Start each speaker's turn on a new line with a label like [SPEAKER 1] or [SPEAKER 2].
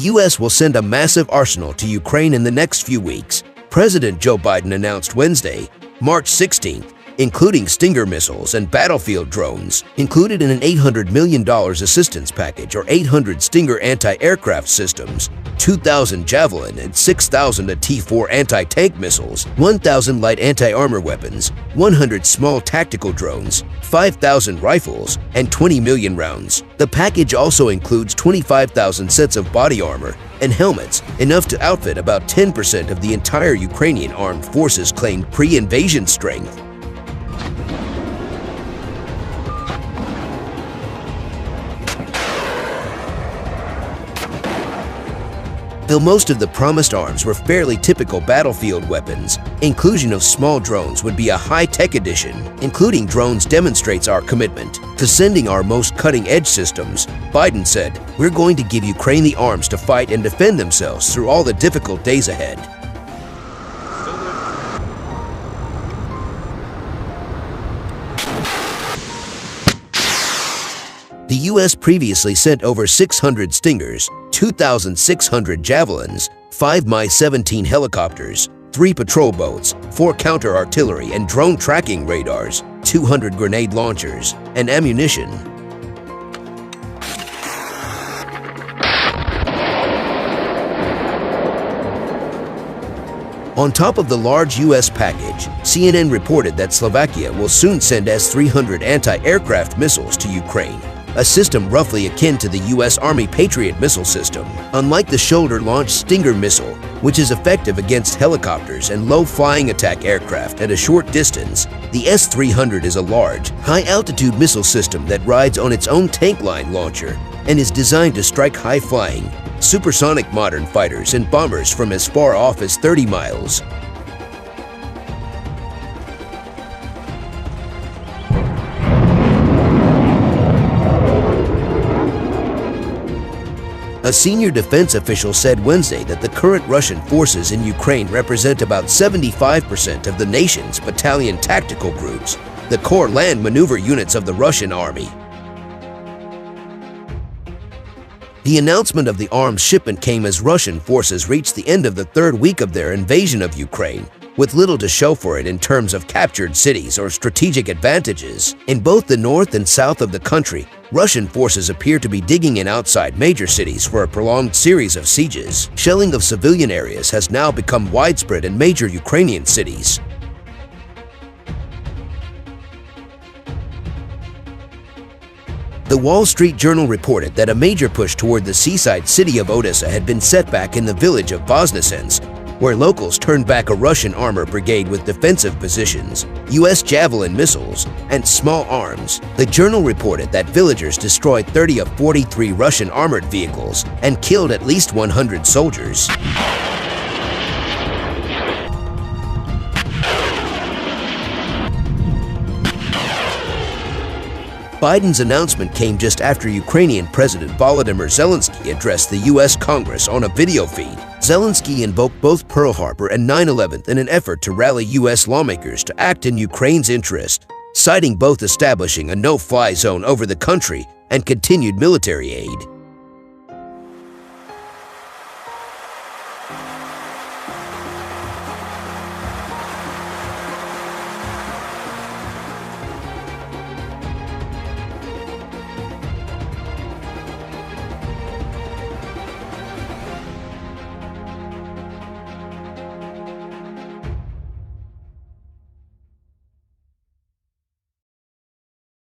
[SPEAKER 1] U.S. will send a massive arsenal to Ukraine in the next few weeks, President Joe Biden announced Wednesday, March 16th, including Stinger missiles and battlefield drones, included in an $800 million assistance package, or 800 Stinger anti-aircraft systems, 2,000 Javelin and 6,000 T-4 anti-tank missiles, 1,000 light anti-armor weapons, 100 small tactical drones, 5,000 rifles, and 20 million rounds. The package also includes 25,000 sets of body armor and helmets, enough to outfit about 10% of the entire Ukrainian armed forces' claimed pre-invasion strength. Though most of the promised arms were fairly typical battlefield weapons, inclusion of small drones would be a high-tech addition. Including drones demonstrates our commitment to sending our most cutting-edge systems. Biden said, "We're going to give Ukraine the arms to fight and defend themselves through all the difficult days ahead." The U.S. previously sent over 600 Stingers, 2,600 Javelins, 5 Mi-17 helicopters, 3 patrol boats, 4 counter-artillery and drone tracking radars, 200 grenade launchers, and ammunition. On top of the large U.S. package, CNN reported that Slovakia will soon send S300 anti-aircraft missiles to Ukraine, a system roughly akin to the U.S. Army Patriot missile system. Unlike the shoulder-launched Stinger missile, which is effective against helicopters and low-flying attack aircraft at a short distance, the S300 is a large, high-altitude missile system that rides on its own tank line launcher and is designed to strike high-flying, supersonic modern fighters and bombers from as far off as 30 miles. A senior defense official said Wednesday that the current Russian forces in Ukraine represent about 75% of the nation's battalion tactical groups, the core land maneuver units of the Russian army. The announcement of the arms shipment came as Russian forces reached the end of the third week of their invasion of Ukraine, with little to show for it in terms of captured cities or strategic advantages. In both the north and south of the country, Russian forces appear to be digging in outside major cities for a prolonged series of sieges. Shelling of civilian areas has now become widespread in major Ukrainian cities. The Wall Street Journal reported that a major push toward the seaside city of Odessa had been set back in the village of Voznesens, where locals turned back a Russian armor brigade with defensive positions, U.S. Javelin missiles, and small arms. The journal reported that villagers destroyed 30 of 43 Russian armored vehicles and killed at least 100 soldiers. Biden's announcement came just after Ukrainian President Volodymyr Zelensky addressed the U.S. Congress on a video feed. Zelensky invoked both Pearl Harbor and 9/11 in an effort to rally U.S. lawmakers to act in Ukraine's interest, citing both establishing a no-fly zone over the country and continued military aid.